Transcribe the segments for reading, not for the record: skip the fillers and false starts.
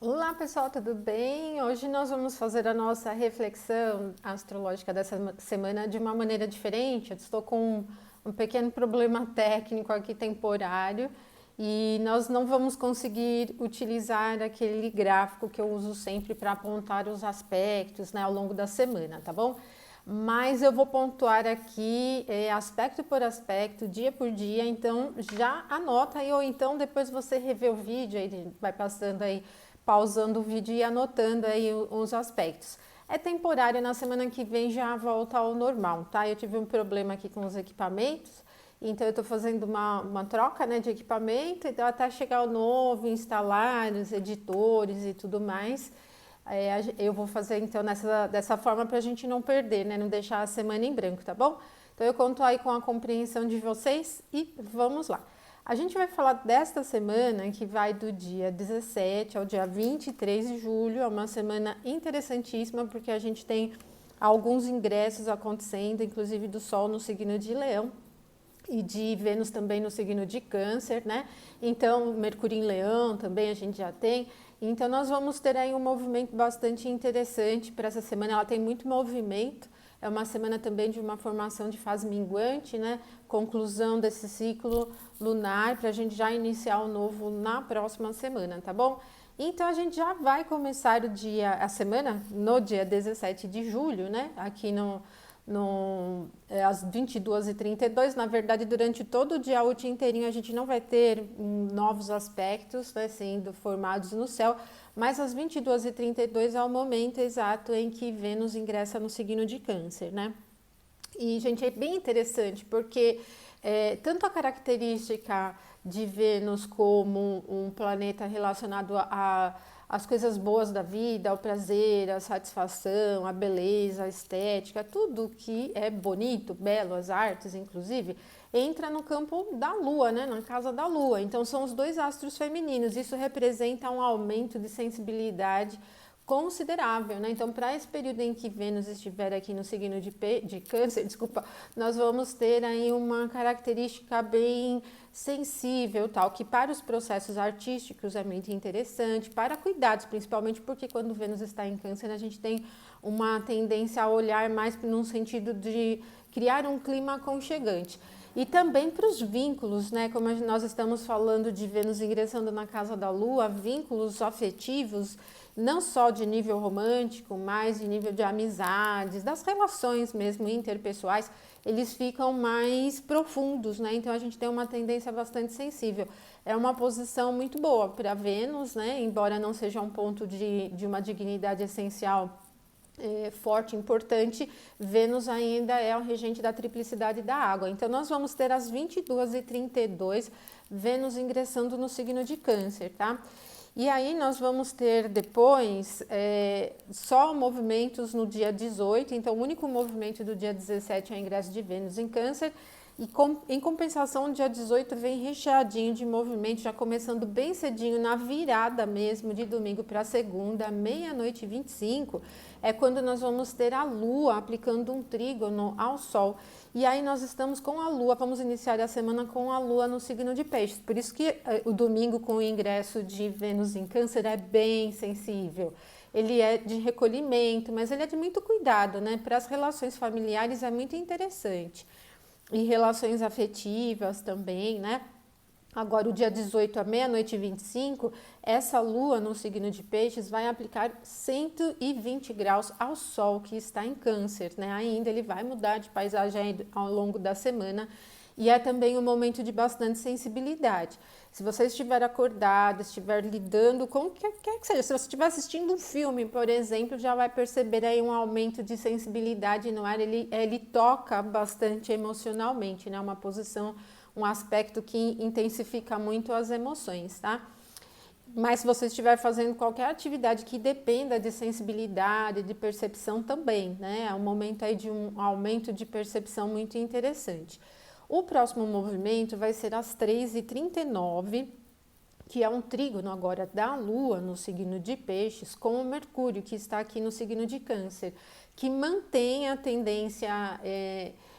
Olá pessoal, tudo bem? Hoje nós vamos fazer a nossa reflexão astrológica dessa semana de uma maneira diferente. Eu estou com um pequeno problema técnico aqui temporário e nós não vamos conseguir utilizar aquele gráfico que eu uso sempre para apontar os aspectos, né, ao longo da semana, tá bom? Mas eu vou pontuar aqui aspecto por aspecto, dia por dia, então já anota aí, ou então depois você revê o vídeo, aí vai passando aí, pausando o vídeo e anotando aí os aspectos. É temporário, na semana que vem já volta ao normal, tá? Eu tive um problema aqui com os equipamentos, então eu tô fazendo uma troca, né, de equipamento, então até chegar o novo, instalar os editores e tudo mais. Eu vou fazer então dessa forma para a gente não perder, né? Não deixar a semana em branco, tá bom? Então eu conto aí com a compreensão de vocês e vamos lá. A gente vai falar desta semana que vai do dia 17 ao dia 23 de julho. É uma semana interessantíssima porque a gente tem alguns ingressos acontecendo, inclusive do Sol no signo de Leão e de Vênus também no signo de Câncer, né? Então, Mercúrio em Leão também a gente já tem. Então, nós vamos ter aí um movimento bastante interessante para essa semana. Ela tem muito movimento. É uma semana também de uma formação de fase minguante, né? Conclusão desse ciclo lunar para a gente já iniciar o novo na próxima semana, tá bom? Então a gente já vai começar a semana no dia 17 de julho, né? Aqui às 22h32, na verdade, durante todo o dia útil inteirinho, a gente não vai ter novos aspectos, né, sendo formados no céu, mas às 22h32 é o momento exato em que Vênus ingressa no signo de Câncer, né? E, gente, é bem interessante porque tanto a característica de Vênus como um planeta relacionado às coisas boas da vida, ao prazer, à satisfação, à beleza, à estética, tudo que é bonito, belo, as artes, inclusive, entra no campo da Lua, né? Na casa da Lua. Então, são os dois astros femininos. Isso representa um aumento de sensibilidade considerável, né? Então, para esse período em que Vênus estiver aqui no signo de Câncer, desculpa, nós vamos ter aí uma característica bem sensível, tal, que para os processos artísticos é muito interessante, para cuidados, principalmente porque quando Vênus está em Câncer, a gente tem uma tendência a olhar mais num sentido de criar um clima aconchegante. E também para os vínculos, né? Como nós estamos falando de Vênus ingressando na casa da Lua, vínculos afetivos, não só de nível romântico, mas de nível de amizades, das relações mesmo interpessoais, eles ficam mais profundos, né? Então a gente tem uma tendência bastante sensível. É uma posição muito boa para Vênus, né? Embora não seja um ponto de uma dignidade essencial forte, importante, Vênus ainda é o regente da triplicidade da água. Então, nós vamos ter às 22h32 Vênus ingressando no signo de Câncer, tá? E aí nós vamos ter depois só movimentos no dia 18, então o único movimento do dia 17 é o ingresso de Vênus em Câncer, e em compensação, o dia 18 vem recheadinho de movimento, já começando bem cedinho, na virada mesmo, de domingo para segunda, meia-noite e 25, é quando nós vamos ter a Lua aplicando um trígono ao Sol. E aí nós estamos com a Lua, vamos iniciar a semana com a Lua no signo de Peixes. Por isso que o domingo com o ingresso de Vênus em Câncer é bem sensível. Ele é de recolhimento, mas ele é de muito cuidado, né? Para as relações familiares é muito interessante. E relações afetivas também, né? Agora, o dia 18 à meia-noite e 25, essa lua no signo de Peixes vai aplicar 120 graus ao Sol, que está em Câncer, né? Ainda ele vai mudar de paisagem ao longo da semana e é também um momento de bastante sensibilidade. Se você estiver acordado, estiver lidando com o que quer que seja, se você estiver assistindo um filme, por exemplo, já vai perceber aí um aumento de sensibilidade no ar, ele toca bastante emocionalmente, né? Uma posição, um aspecto que intensifica muito as emoções, tá? Mas se você estiver fazendo qualquer atividade que dependa de sensibilidade, de percepção também, né? É um momento aí de um aumento de percepção muito interessante. O próximo movimento vai ser às 3h39, que é um trígono agora da Lua no signo de Peixes com o Mercúrio, que está aqui no signo de Câncer, que mantém a tendência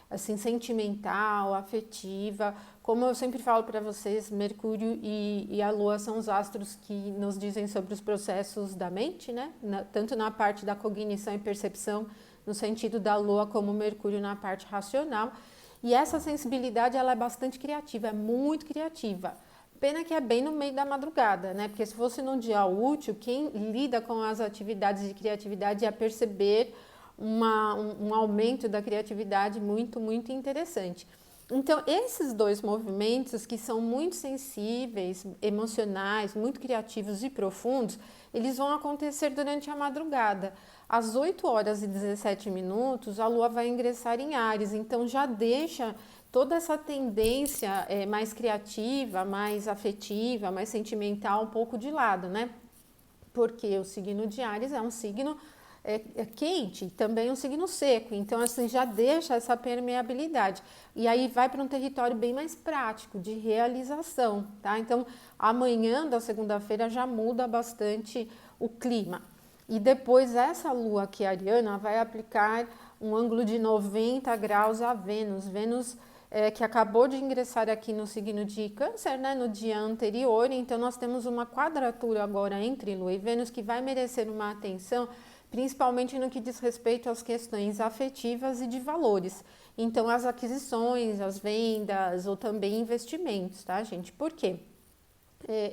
assim, sentimental, afetiva, como eu sempre falo para vocês, Mercúrio e a Lua são os astros que nos dizem sobre os processos da mente, né? Tanto na parte da cognição e percepção, no sentido da Lua, como Mercúrio na parte racional. E essa sensibilidade, ela é bastante criativa, é muito criativa. Pena que é bem no meio da madrugada, né? Porque se fosse num dia útil, quem lida com as atividades de criatividade ia perceber um aumento da criatividade muito, muito interessante. Então, esses dois movimentos que são muito sensíveis, emocionais, muito criativos e profundos, eles vão acontecer durante a madrugada. Às 8 horas e 17 minutos, a Lua vai ingressar em Áries, então já deixa toda essa tendência mais criativa, mais afetiva, mais sentimental um pouco de lado, né? Porque o signo de Áries é um signo quente, também um signo seco, então assim já deixa essa permeabilidade e aí vai para um território bem mais prático de realização, tá? Então amanhã da segunda-feira já muda bastante o clima e depois essa lua aqui ariana vai aplicar um ângulo de 90 graus a Vênus, que acabou de ingressar aqui no signo de Câncer, né, no dia anterior, então nós temos uma quadratura agora entre Lua e Vênus que vai merecer uma atenção, principalmente no que diz respeito às questões afetivas e de valores. Então, as aquisições, as vendas ou também investimentos, tá, gente? Por quê?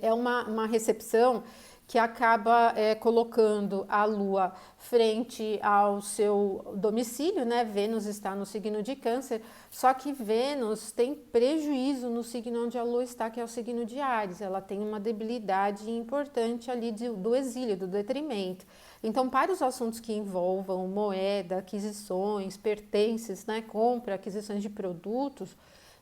É uma recepção que acaba colocando a Lua frente ao seu domicílio, né? Vênus está no signo de Câncer, só que Vênus tem prejuízo no signo onde a Lua está, que é o signo de Áries. Ela tem uma debilidade importante ali do exílio, do detrimento. Então, para os assuntos que envolvam moeda, aquisições, pertences, né? Compra, aquisições de produtos,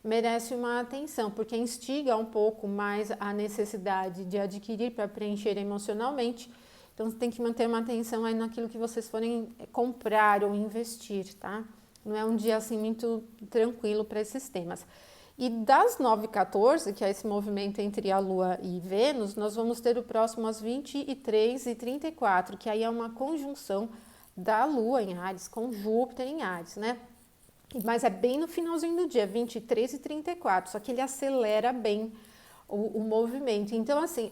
merece uma atenção, porque instiga um pouco mais a necessidade de adquirir para preencher emocionalmente. Então, você tem que manter uma atenção aí naquilo que vocês forem comprar ou investir, tá? Não é um dia assim muito tranquilo para esses temas. E das 9h14, que é esse movimento entre a Lua e Vênus, nós vamos ter o próximo às 23h34, que aí é uma conjunção da Lua em Áries com Júpiter em Áries, né? Mas é bem no finalzinho do dia, 23h34, só que ele acelera bem o movimento. Então, assim,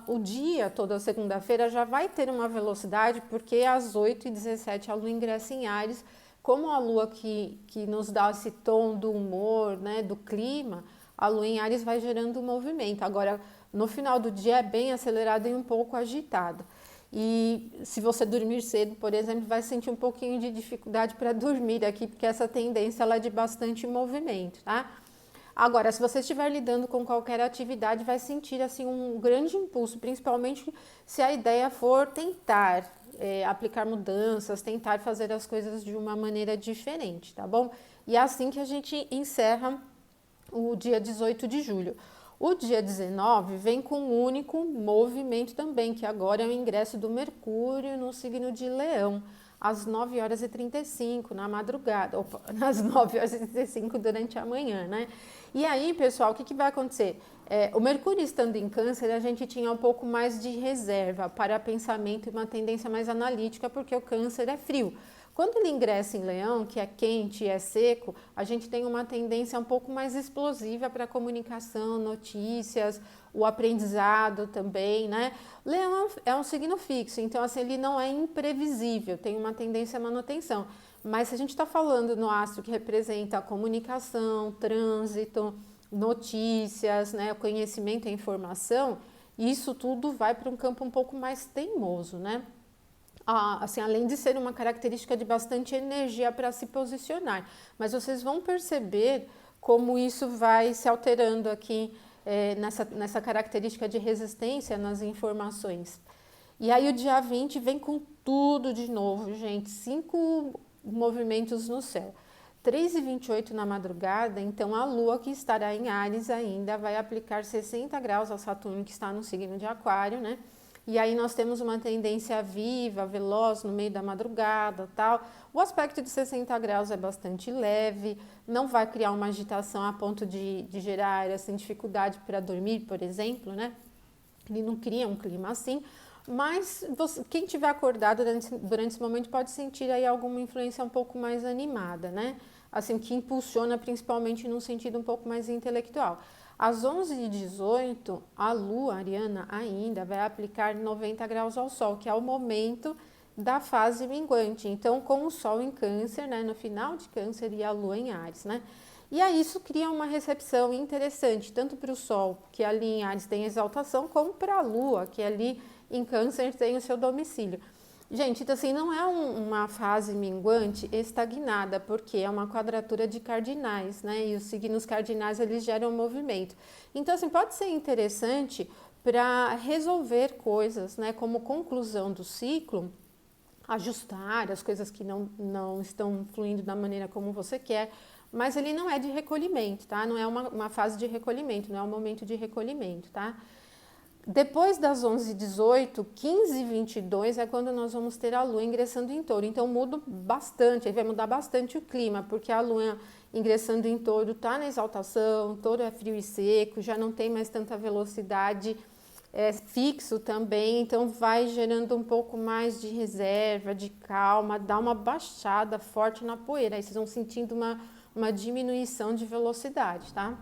o dia, toda segunda-feira, já vai ter uma velocidade, porque às 8h17 a Lua ingressa em Áries, como a Lua que nos dá esse tom do humor, né, do clima, a Lua em Áries vai gerando um movimento. Agora, no final do dia é bem acelerado e um pouco agitado. E se você dormir cedo, por exemplo, vai sentir um pouquinho de dificuldade para dormir aqui, porque essa tendência ela é de bastante movimento, tá? Agora, se você estiver lidando com qualquer atividade, vai sentir assim um grande impulso, principalmente se a ideia for tentar aplicar mudanças, tentar fazer as coisas de uma maneira diferente, tá bom? E é assim que a gente encerra o dia 18 de julho. O dia 19 vem com um único movimento também, que agora é o ingresso do Mercúrio no signo de Leão, às 9h35 na madrugada, opa, às 9h35 durante a manhã, né? E aí, pessoal, o que vai acontecer? O Mercúrio estando em Câncer, a gente tinha um pouco mais de reserva para pensamento e uma tendência mais analítica, porque o Câncer é frio. Quando ele ingressa em Leão, que é quente e é seco, a gente tem uma tendência um pouco mais explosiva para a comunicação, notícias, o aprendizado também, né? Leão é um signo fixo, então assim, ele não é imprevisível, tem uma tendência à manutenção. Mas se a gente está falando no astro que representa a comunicação, trânsito, notícias, né, o conhecimento e a informação, isso tudo vai para um campo um pouco mais teimoso, né? Assim, além de ser uma característica de bastante energia para se posicionar. Mas vocês vão perceber como isso vai se alterando aqui nessa característica de resistência nas informações. E aí o dia 20 vem com tudo de novo, gente. 5 movimentos no céu. 3h28 na madrugada, então a Lua que estará em Áries ainda vai aplicar 60 graus ao Saturno que está no signo de Aquário, né? E aí nós temos uma tendência viva, veloz no meio da madrugada, tal. O aspecto de 60 graus é bastante leve, não vai criar uma agitação a ponto de gerar assim, dificuldade para dormir, por exemplo, né? Ele não cria um clima assim, mas quem tiver acordado durante esse momento pode sentir aí alguma influência um pouco mais animada, né? assim, que impulsiona principalmente num sentido um pouco mais intelectual. Às 11h18, a Lua ariana ainda vai aplicar 90 graus ao Sol, que é o momento da fase minguante. Então, com o Sol em Câncer, né, no final de Câncer e a Lua em Áries, né? E aí isso cria uma recepção interessante, tanto para o Sol, que ali em Áries tem exaltação, como para a Lua, que ali em Câncer tem o seu domicílio. Gente, então assim, não é uma fase minguante estagnada, porque é uma quadratura de cardinais, né? E os signos cardinais, eles geram movimento. Então, assim, pode ser interessante para resolver coisas, né? Como conclusão do ciclo, ajustar as coisas que não estão fluindo da maneira como você quer, mas ele não é de recolhimento, tá? Não é uma fase de recolhimento, não é um momento de recolhimento, tá? Depois das 11h18, 15h22 é quando nós vamos ter a Lua ingressando em Touro. Então muda bastante, aí vai mudar bastante o clima, porque a Lua ingressando em Touro está na exaltação, Touro é frio e seco, já não tem mais tanta velocidade, é fixo também, então vai gerando um pouco mais de reserva, de calma, dá uma baixada forte na poeira, aí vocês vão sentindo uma diminuição de velocidade, tá?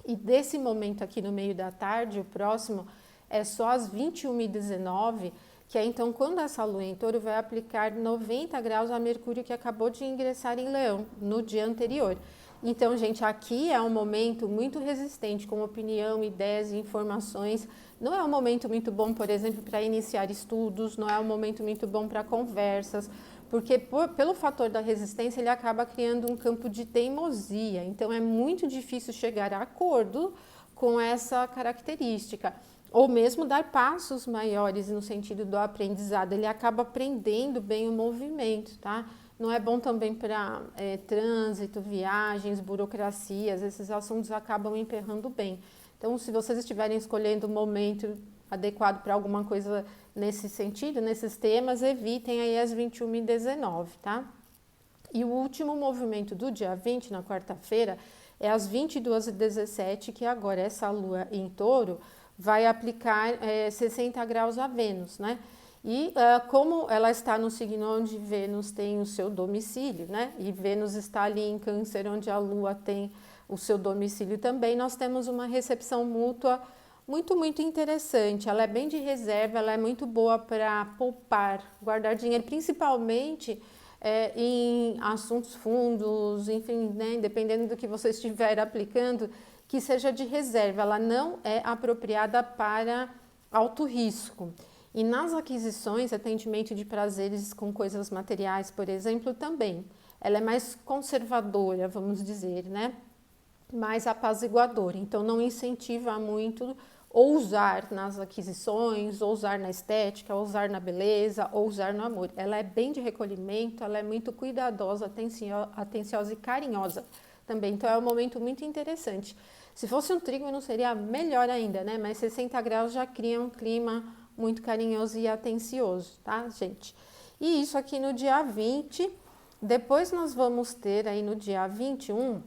E desse momento aqui no meio da tarde, o próximo é só às 21h19, que é então quando essa Lua em Touro vai aplicar 90 graus a Mercúrio, que acabou de ingressar em Leão no dia anterior. Então, gente, aqui é um momento muito resistente, com opinião, ideias e informações. Não é um momento muito bom, por exemplo, para iniciar estudos, não é um momento muito bom para conversas, porque pelo fator da resistência ele acaba criando um campo de teimosia. Então, é muito difícil chegar a acordo com essa característica, ou mesmo dar passos maiores no sentido do aprendizado. Ele acaba aprendendo bem o movimento, tá? Não é bom também para trânsito, viagens, burocracias, esses assuntos acabam emperrando bem. Então, se vocês estiverem escolhendo o momento adequado para alguma coisa nesse sentido, nesses temas, evitem aí as 21h19, tá? E o último movimento do dia 20, na quarta-feira, é às 22h17, que agora essa Lua em Touro vai aplicar 60 graus a Vênus, né? E como ela está no signo onde Vênus tem o seu domicílio, né? E Vênus está ali em Câncer, onde a Lua tem o seu domicílio também, nós temos uma recepção mútua muito interessante. Ela é bem de reserva, ela é muito boa para poupar, guardar dinheiro, principalmente em assuntos fundos, enfim, né? Dependendo do que você estiver aplicando, que seja de reserva. Ela não é apropriada para alto risco. E nas aquisições, atendimento de prazeres com coisas materiais, por exemplo, também. Ela é mais conservadora, vamos dizer, né? Mais apaziguadora. Então, não incentiva muito ousar nas aquisições, ousar na estética, ousar na beleza, ousar no amor. Ela é bem de recolhimento, ela é muito cuidadosa, atenciosa e carinhosa também. Então, é um momento muito interessante. Se fosse um trígono, seria melhor ainda, né? Mas 60 graus já cria um clima muito carinhoso e atencioso, tá, gente? E isso aqui no dia 20, depois nós vamos ter aí no dia 21,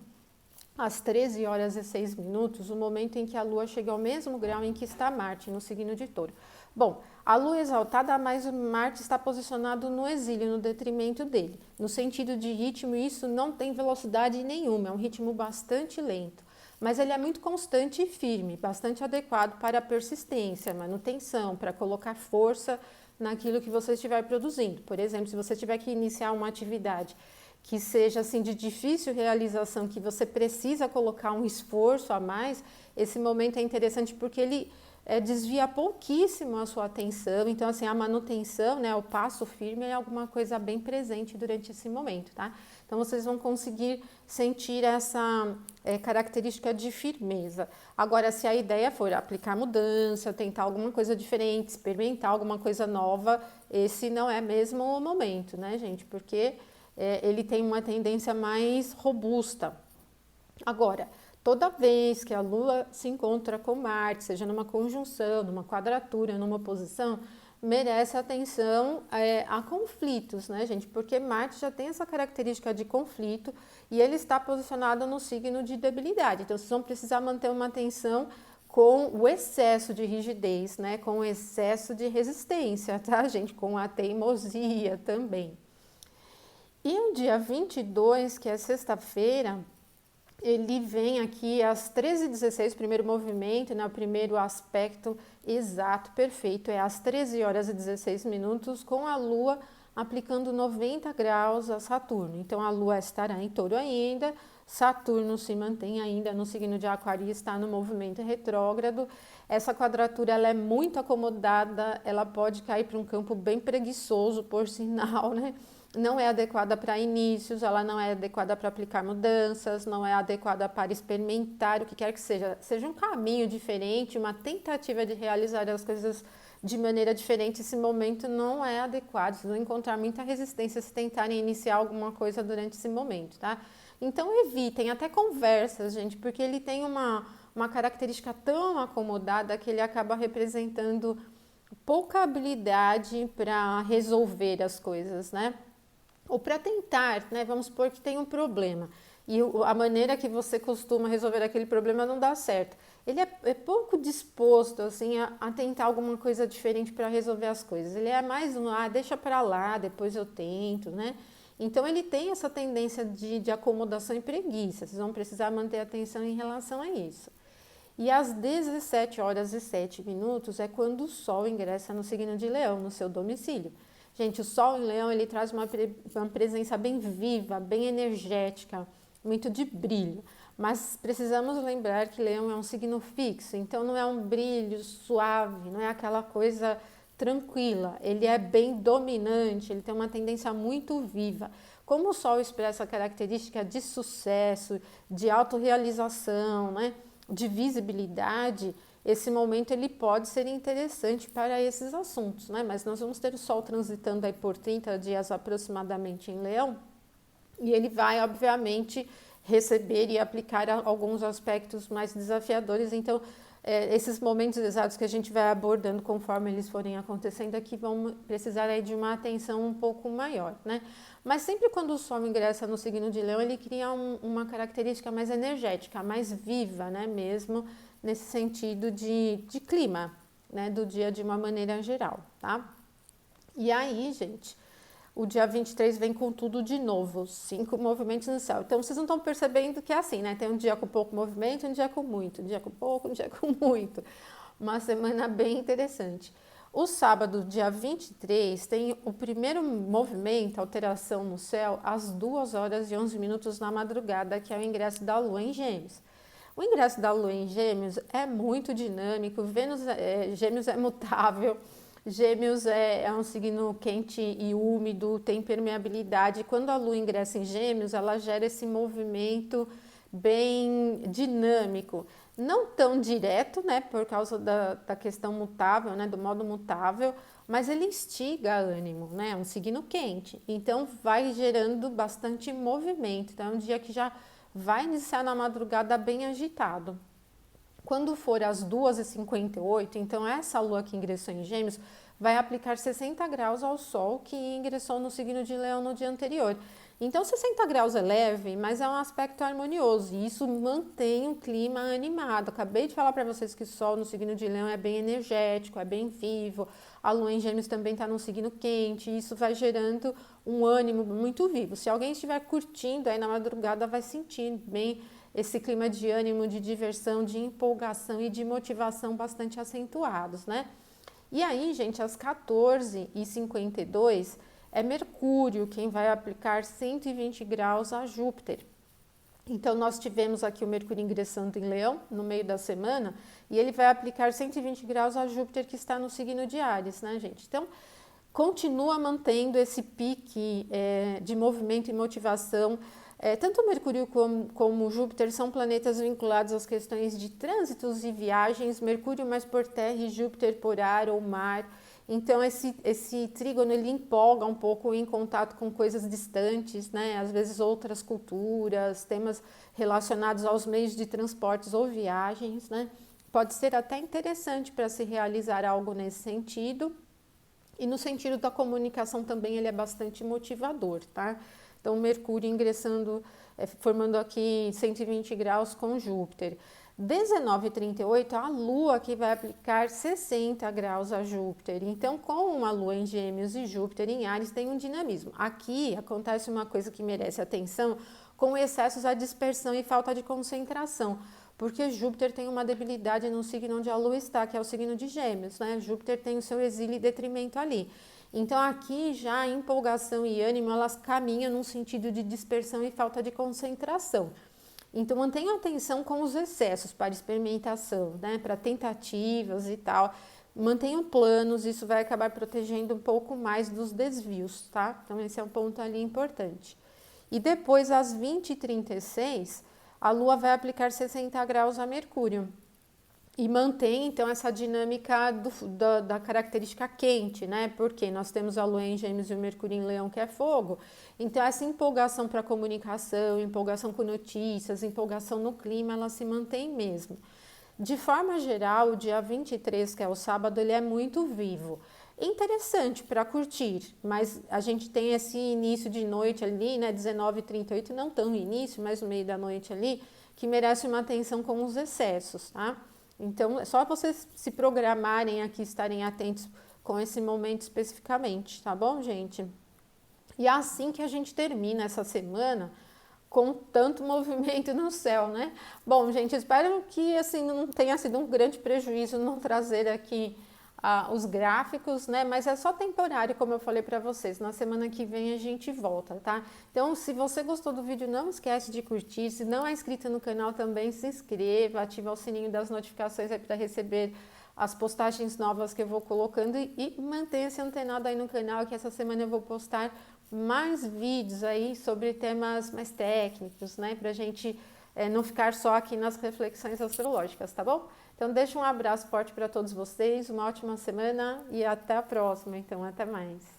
às 13h06, o momento em que a Lua chega ao mesmo grau em que está Marte, no signo de Touro. Bom, a Lua é exaltada, mas o Marte está posicionado no exílio, no detrimento dele. No sentido de ritmo, isso não tem velocidade nenhuma, é um ritmo bastante lento. Mas ele é muito constante e firme, bastante adequado para a persistência, manutenção, para colocar força naquilo que você estiver produzindo. Por exemplo, se você tiver que iniciar uma atividade que seja assim de difícil realização, que você precisa colocar um esforço a mais, esse momento é interessante porque ele desvia pouquíssimo a sua atenção. Então, assim, a manutenção, né, o passo firme é alguma coisa bem presente durante esse momento, tá? Então, vocês vão conseguir sentir essa característica de firmeza. Agora, se a ideia for aplicar mudança, tentar alguma coisa diferente, experimentar alguma coisa nova, esse não é mesmo o momento, né, gente? Porque ele tem uma tendência mais robusta. Agora, toda vez que a Lua se encontra com Marte, seja numa conjunção, numa quadratura, numa oposição, merece atenção a conflitos, né, gente? Porque Marte já tem essa característica de conflito e ele está posicionado no signo de debilidade. Então, vocês vão precisar manter uma atenção com o excesso de rigidez, né? Com o excesso de resistência, tá, gente? Com a teimosia também. E o dia 22, que é sexta-feira, ele vem aqui às 13h16, primeiro movimento, né, o primeiro aspecto exato, perfeito, é às 13h16, com a Lua aplicando 90 graus a Saturno. Então, a Lua estará em Touro ainda, Saturno se mantém ainda no signo de Aquário e está no movimento retrógrado. Essa quadratura ela é muito acomodada, ela pode cair para um campo bem preguiçoso, por sinal, né? Não é adequada para inícios, ela não é adequada para aplicar mudanças, não é adequada para experimentar o que quer que seja. Seja um caminho diferente, uma tentativa de realizar as coisas de maneira diferente, esse momento não é adequado. Vocês vão encontrar muita resistência se tentarem iniciar alguma coisa durante esse momento, tá? Então evitem até conversas, gente, porque ele tem uma característica tão acomodada que ele acaba representando pouca habilidade para resolver as coisas, né? Ou para tentar, né? Vamos supor que tem um problema e a maneira que você costuma resolver aquele problema não dá certo. Ele é pouco disposto assim a tentar alguma coisa diferente para resolver as coisas. Ele é mais deixa para lá, depois eu tento, né? Então ele tem essa tendência de acomodação e preguiça. Vocês vão precisar manter atenção em relação a isso. E às 17h07 é quando o Sol ingressa no signo de Leão, no seu domicílio. Gente, o Sol em Leão, ele traz uma presença bem viva, bem energética, muito de brilho. Mas precisamos lembrar que Leão é um signo fixo, então não é um brilho suave, não é aquela coisa tranquila. Ele é bem dominante, ele tem uma tendência muito viva. Como o Sol expressa a característica de sucesso, de autorrealização, né, de visibilidade, esse momento ele pode ser interessante para esses assuntos, né? Mas nós vamos ter o Sol transitando aí por 30 dias aproximadamente em Leão, e ele vai, obviamente, receber e aplicar alguns aspectos mais desafiadores. Então, esses momentos exatos que a gente vai abordando conforme eles forem acontecendo aqui vão precisar aí de uma atenção um pouco maior, né? Mas sempre quando o Sol ingressa no signo de Leão, ele cria uma característica mais energética, mais viva, né? Mesmo nesse sentido de clima, né? Do dia de uma maneira geral, tá? E aí, gente, o dia 23 vem com tudo de novo, 5 movimentos no céu. Então, vocês não estão percebendo que é assim, né? Tem um dia com pouco movimento, um dia com muito, um dia com pouco, um dia com muito. Uma semana bem interessante. O sábado, dia 23, tem o primeiro movimento, alteração no céu, às 2h11 na madrugada, que é o ingresso da Lua em Gêmeos. O ingresso da Lua em Gêmeos é muito dinâmico, Gêmeos é mutável, Gêmeos é um signo quente e úmido, tem permeabilidade. Quando a Lua ingressa em Gêmeos, ela gera esse movimento bem dinâmico. Não tão direto, né, por causa da questão mutável, né, do modo mutável, mas ele instiga ânimo, né, é um signo quente. Então, vai gerando bastante movimento. Então, é um dia que já vai iniciar na madrugada bem agitado. Quando for às 2h58, então essa Lua que ingressou em Gêmeos vai aplicar 60 graus ao Sol que ingressou no signo de Leão no dia anterior. Então 60 graus é leve, mas é um aspecto harmonioso e isso mantém o clima animado. Acabei de falar para vocês que o Sol no signo de Leão é bem energético, é bem vivo. A Lua em Gêmeos também está num signo quente e isso vai gerando um ânimo muito vivo. Se alguém estiver curtindo aí na madrugada, vai sentir bem esse clima de ânimo, de diversão, de empolgação e de motivação bastante acentuados, né? E aí, gente, às 14h52 é Mercúrio quem vai aplicar 120 graus a Júpiter. Então, nós tivemos aqui o Mercúrio ingressando em Leão no meio da semana e ele vai aplicar 120 graus a Júpiter que está no signo de Áries, né, gente? Então, continua mantendo esse pique de movimento e motivação. Tanto Mercúrio como Júpiter são planetas vinculados às questões de trânsitos e viagens, Mercúrio mais por terra e Júpiter por ar ou mar. Então, esse trígono ele empolga um pouco em contato com coisas distantes, né? Às vezes outras culturas, temas relacionados aos meios de transportes ou viagens, né? Pode ser até interessante para se realizar algo nesse sentido. E no sentido da comunicação também ele é bastante motivador, tá? Então, Mercúrio ingressando, formando aqui 120 graus com Júpiter. 19h38, a Lua que vai aplicar 60 graus a Júpiter. Então, com uma Lua em Gêmeos e Júpiter em Áries, tem um dinamismo. Aqui acontece uma coisa que merece atenção, com excessos à dispersão e falta de concentração, porque Júpiter tem uma debilidade no signo onde a Lua está, que é o signo de Gêmeos, né? Júpiter tem o seu exílio e detrimento ali. Então, aqui já a empolgação e ânimo, elas caminham num sentido de dispersão e falta de concentração. Então, mantenha atenção com os excessos para experimentação, né? Para tentativas e tal. Mantenham planos, isso vai acabar protegendo um pouco mais dos desvios, tá? Então, esse é um ponto ali importante. E depois, às 20h36, a Lua vai aplicar 60 graus a Mercúrio. E mantém, então, essa dinâmica da característica quente, né? Porque nós temos a Lua em Gêmeos e o Mercúrio em Leão, que é fogo. Então, essa empolgação para comunicação, empolgação com notícias, empolgação no clima, ela se mantém mesmo. De forma geral, o dia 23, que é o sábado, ele é muito vivo. Interessante para curtir, mas a gente tem esse início de noite ali, né? 19h38, não tão início, mas no meio da noite ali, que merece uma atenção com os excessos, tá? Então, é só vocês se programarem aqui, estarem atentos com esse momento especificamente, tá bom, gente? E é assim que a gente termina essa semana com tanto movimento no céu, né? Bom, gente, espero que assim não tenha sido um grande prejuízo não trazer aqui os gráficos, né? Mas é só temporário, como eu falei para vocês. Na semana que vem a gente volta, tá? Então, se você gostou do vídeo, não esquece de curtir. Se não é inscrito no canal, também se inscreva, ativa o sininho das notificações para receber as postagens novas que eu vou colocando e mantenha-se antenado aí no canal, que essa semana eu vou postar mais vídeos aí sobre temas mais técnicos, né? Pra gente não ficar só aqui nas reflexões astrológicas, tá bom? Então, deixo um abraço forte para todos vocês, uma ótima semana e até a próxima. Então, até mais.